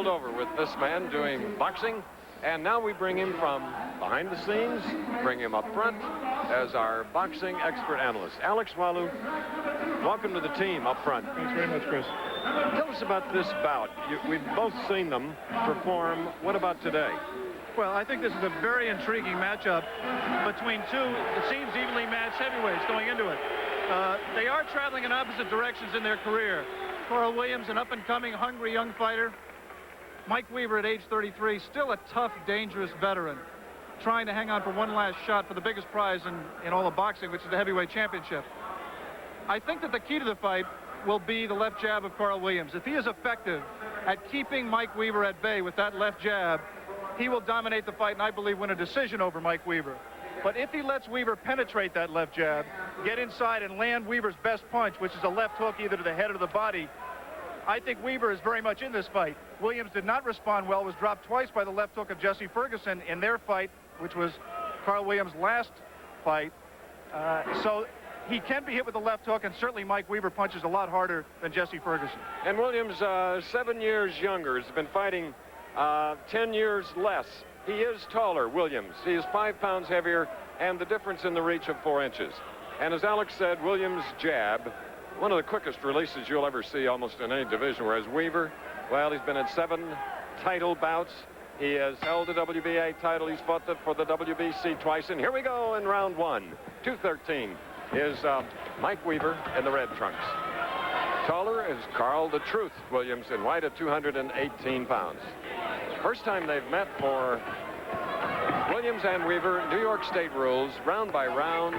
world over with this man doing boxing. And now we bring him from behind the scenes, bring him up front as our boxing expert analyst. Alex Walu, welcome to the team up front. Thanks very much, Chris. Tell us about this bout. We've both seen them perform. What about today? Well, I think this is a very intriguing matchup between two, it seems, evenly matched heavyweights going into it. They are traveling in opposite directions in their career. Carl Williams, an up-and-coming, hungry young fighter. Mike Weaver at age 33, still a tough, dangerous veteran, trying to hang on for one last shot for the biggest prize in all of boxing, which is the heavyweight championship. I think that the key to the fight will be the left jab of Carl Williams. If he is effective at keeping Mike Weaver at bay with that left jab, he will dominate the fight and I believe win a decision over Mike Weaver. But if he lets Weaver penetrate that left jab, get inside and land Weaver's best punch, which is a left hook either to the head or the body, I think Weaver is very much in this fight. Williams did not respond well, was dropped twice by the left hook of Jesse Ferguson in their fight, which was Carl Williams' last fight. So he can be hit with the left hook, and certainly Mike Weaver punches a lot harder than Jesse Ferguson. And Williams, 7 years younger, has been fighting 10 years less. He is taller, Williams. He is 5 pounds heavier, and the difference in the reach of 4 inches. And as Alex said, Williams' jab, one of the quickest releases you'll ever see almost in any division, whereas Weaver, well, he's been in 7 title bouts. He has held the WBA title. He's fought for the WBC twice. And here we go in round 1. 213 is Mike Weaver in the red trunks. Taller is Carl the Truth Williams in white at 218 pounds. First time they've met for Williams and Weaver. New York State rules, round by round.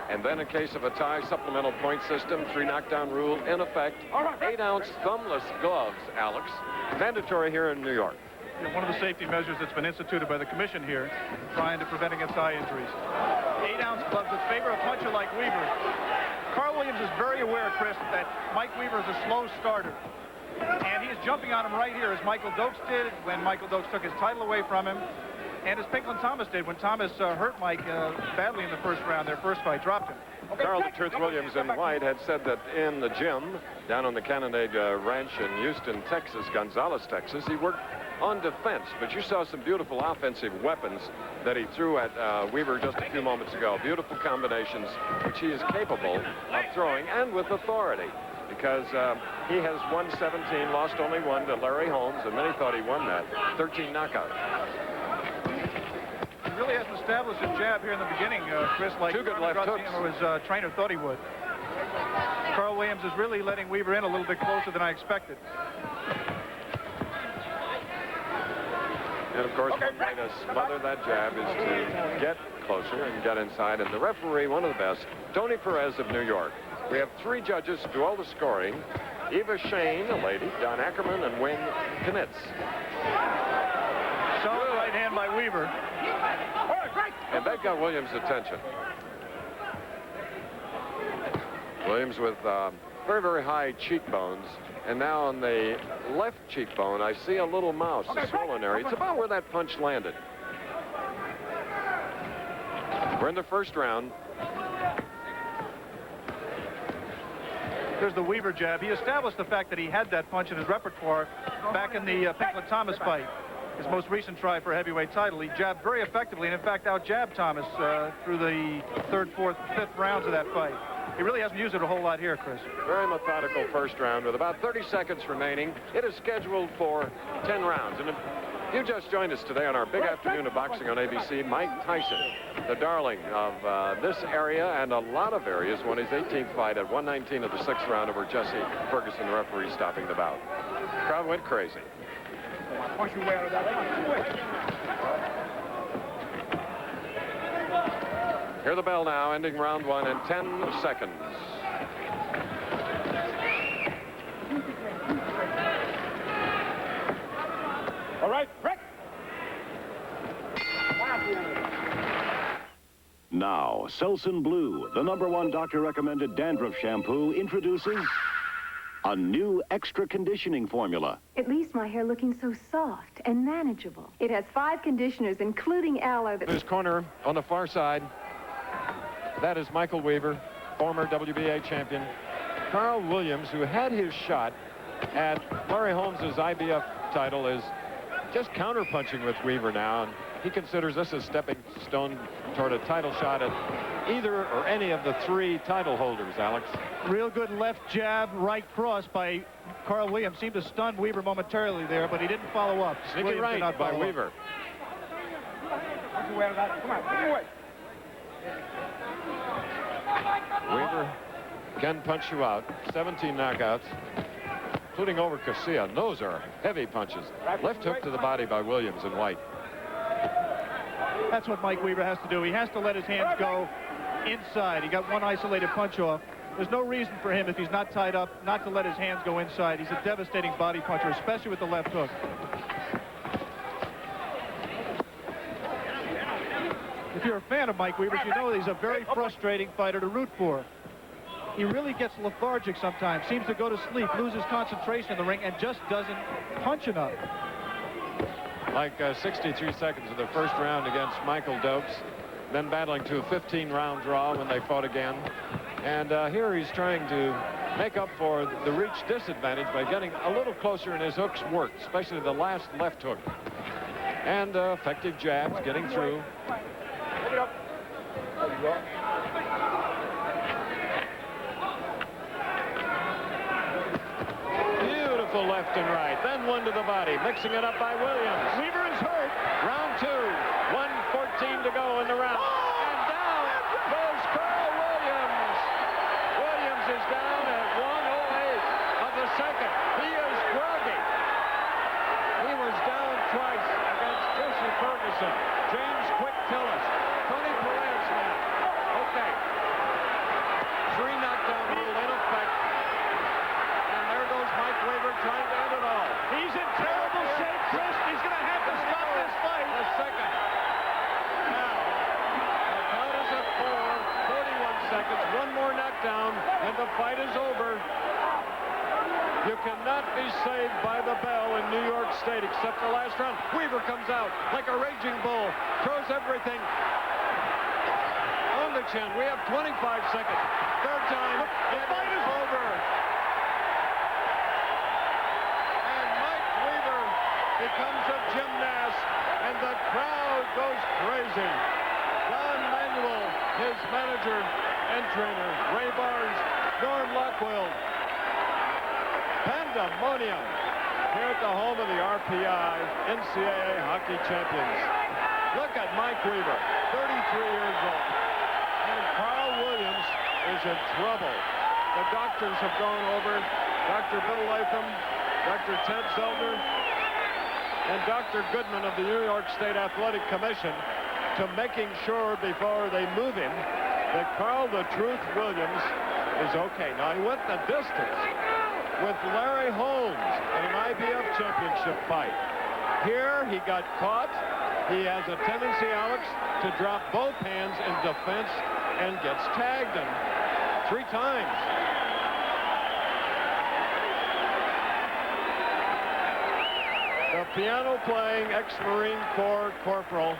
And then in case of a tie, supplemental point system, 3 knockdown rule in effect. 8-ounce thumbless gloves, Alex. Mandatory here in New York. One of the safety measures that's been instituted by the commission here, trying to prevent against eye injuries. 8-ounce gloves that favor a puncher like Weaver. Carl Williams is very aware, Chris, that Mike Weaver is a slow starter. And he is jumping on him right here, as Michael Dokes did when Michael Dokes took his title away from him. And as Pinklon Thomas did when Thomas hurt Mike badly in the first round, their first fight, dropped him. Carl the Truth Williams in white had said that in the gym down on the Cannonade Ranch in Houston, Texas, Gonzales, Texas, he worked on defense. But you saw some beautiful offensive weapons that he threw at Weaver just a few moments ago. Beautiful combinations, which he is capable of throwing, and with authority. Because he has won 17, lost only 1 to Larry Holmes, and many thought he won that. 13 knockout. He really hasn't established a jab here in the beginning, Chris, like 2 good left hooks. His trainer thought he would. Carl Williams is really letting Weaver in a little bit closer than I expected. And of course, one way to smother that jab is to get closer and get inside. And the referee, one of the best, Tony Perez of New York. We have 3 judges do all the scoring. Eva Shane, a lady, Don Ackerman, and Wayne Knitz. Solid right hand by Weaver. And that got Williams' attention. Williams with very, very high cheekbones. And now on the left cheekbone, I see a little mouse, a swollen area. It's about where that punch landed. We're in the first round. There's the Weaver jab. He established the fact that he had that punch in his repertoire back in the Pinklon Thomas fight, his most recent try for a heavyweight title. He jabbed very effectively and, in fact, out-jabbed Thomas through the 3rd, 4th, 5th rounds of that fight. He really hasn't used it a whole lot here, Chris. Very methodical first round with about 30 seconds remaining. It is scheduled for 10 rounds. And if you just joined us today on our big afternoon of boxing on ABC, Mike Tyson, the darling of this area and a lot of areas, won his 18th fight at 119 of the 6th round over Jesse Ferguson, the referee, stopping the bout. Crowd went crazy. Hear the bell now, ending round 1 in 10 seconds. All right, break. Now, Selsun Blue, the #1 doctor-recommended dandruff shampoo, introduces a new extra conditioning formula. It leaves my hair looking so soft and manageable. It has 5 conditioners, including aloe. This corner on the far side, that is Michael Weaver, former WBA champion. Carl Williams, who had his shot at Larry Holmes' IBF title is just counterpunching with Weaver now, and he considers this a stepping stone toward a title shot at either or any of the 3 title holders, Alex. Real good left jab, right cross by Carl Williams. Seemed to stun Weaver momentarily there, but he didn't follow up. Sneaky right by Weaver. Weaver can punch you out. 17 knockouts, including over Casilla. And those are heavy punches. Left hook to the body by Williams and White. That's what Mike Weaver has to do. He has to let his hands go inside. He got one isolated punch off. There's no reason for him, if he's not tied up, not to let his hands go inside. He's a devastating body puncher, especially with the left hook. If you're a fan of Mike Weaver, you know he's a very frustrating fighter to root for. He really gets lethargic sometimes, seems to go to sleep, loses concentration in the ring, and just doesn't punch enough. Like 63 seconds of the first round against Michael Dokes, then battling to a 15-round draw when they fought again. And here he's trying to make up for the reach disadvantage by getting a little closer, and his hooks work, especially the last left hook. And effective jabs getting through. Beautiful left and right. Then one to the body, mixing it up by Williams. Weaver is hurt. Round 2, 1:14 to go in the round. And down goes Carl Williams. Williams is down at 1:08 of the second. He is groggy. He was down twice against Jesse Ferguson, James Quick Tillis, Tony Perez man. Okay. 3 knockdown rule in effect. And there goes Mike Weaver trying to end it all. He's in terrible shape, Chris. He's going to have to stop this fight. The second. Now, the count is at 4, 31 seconds. One more knockdown, and the fight is over. You cannot be saved by the bell in New York State except the last round. Weaver comes out like a raging bull, throws everything on the chin. We have 25 seconds. Third time, the fight is over. And Mike Weaver becomes a gymnast, and the crowd goes crazy. Don Manuel, his manager and trainer, Ray Barnes, Norm Lockwell. Pandemonium here at the home of the RPI NCAA hockey champions. Look at Mike Weaver, 33 years old. And Carl Williams is in trouble. The doctors have gone over, Dr. Bill Latham, Dr. Ted Zelder, and Dr. Goodman of the New York State Athletic Commission to making sure before they move him that Carl the Truth Williams is okay. Now, he went the distance with Larry Holmes in an IBF championship fight. Here, he got caught. He has a tendency, Alex, to drop both hands in defense and gets tagged him 3 times. The piano-playing ex-Marine Corps Corporal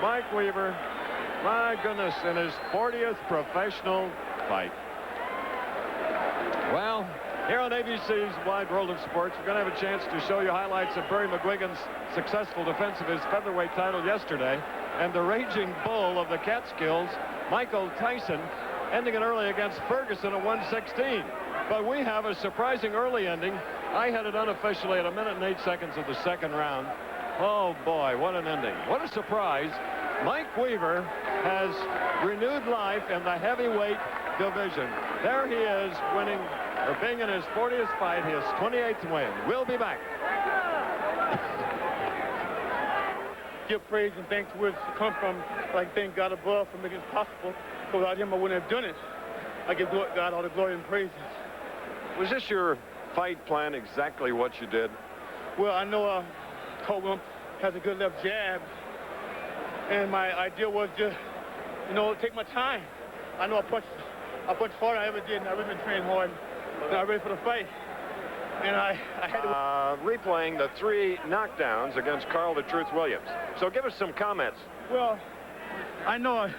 Mike Weaver, my goodness, in his 40th professional fight. Well, here on ABC's Wide World of Sports, we're going to have a chance to show you highlights of Barry McGuigan's successful defense of his featherweight title yesterday, and the raging bull of the Catskills, Michael Tyson, ending it early against Ferguson at 116. But we have a surprising early ending. I had it unofficially at 1 minute and 8 seconds of the second round. Oh boy, what an ending. What a surprise. Mike Weaver has renewed life in the heavyweight division. There he is, winning, or being in his 40th fight, his 28th win. We'll be back. Give praise and thanks where it's come from. Like thank God above for making it possible. So without him, I wouldn't have done it. I give God all the glory and praises. Was this your fight plan, exactly what you did? Well, I know Cole has a good left jab, and my idea was just, take my time. I know I punched harder than I ever did, and I really been training hard. And I'm ready for the fight. And I had to... replaying the 3 knockdowns against Carl the Truth Williams. So give us some comments. Well, I know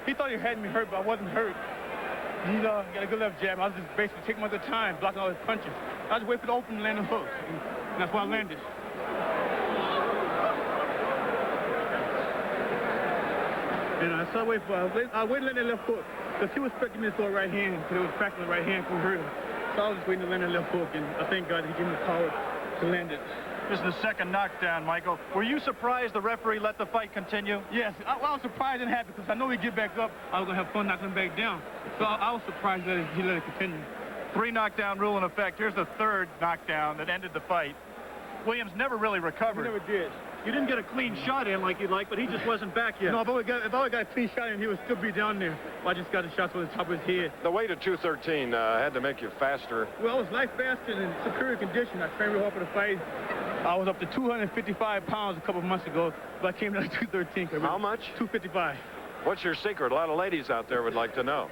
he thought he had me hurt, but I wasn't hurt. He got a good left jab. I was just basically taking him at the time, blocking all his punches. I was waiting for the open and land the hook, and that's why I landed. And so I waited to land that left hook because he was expecting me to throw a right hand because it was practicing the right hand from hurt him. So I was just waiting to land that left hook, and I thank God he gave me the power to land it. This is the second knockdown, Michael. Were you surprised the referee let the fight continue? Yes, I was surprised and happy because I know he'd get back up. I was going to have fun knocking him back down. So I was surprised that he let it continue. 3 knockdown rule in effect. Here's the third knockdown that ended the fight. Williams never really recovered. He never did. You didn't get a clean shot in like you'd like, but he just wasn't back yet. No, if I would got a clean shot in, he would still be down there. Well, I just got the shots on the top of his head. The weight of 213 had to make you faster. Well, I was light faster and in superior condition. I trained real hard for the fight. I was up to 255 pounds a couple of months ago, but I came down to 213. How much? 255. What's your secret? A lot of ladies out there would like to know.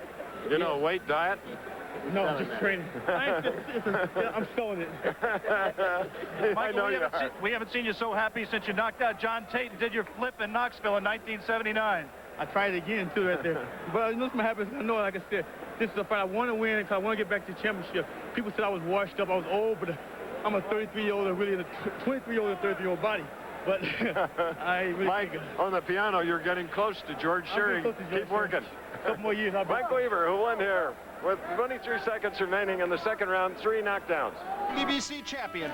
You know, weight, diet? No, just training. I'm selling it. Michael, I know we haven't seen you so happy since you knocked out John Tate and did your flip in Knoxville in 1979. I tried it again, too, right there. But you know what's my happiness? I know, like I said, this is a fight I want to win because I want to get back to the championship. People said I was washed up, I was old, but I'm a 33-year-old, really a 23-year-old and 30-year-old body. But I really Mike, on the piano, you're getting close to George Shearing. Keep working. A couple more years. Mike Weaver, who won here with 23 seconds remaining in the second round, 3 knockdowns. BBC champion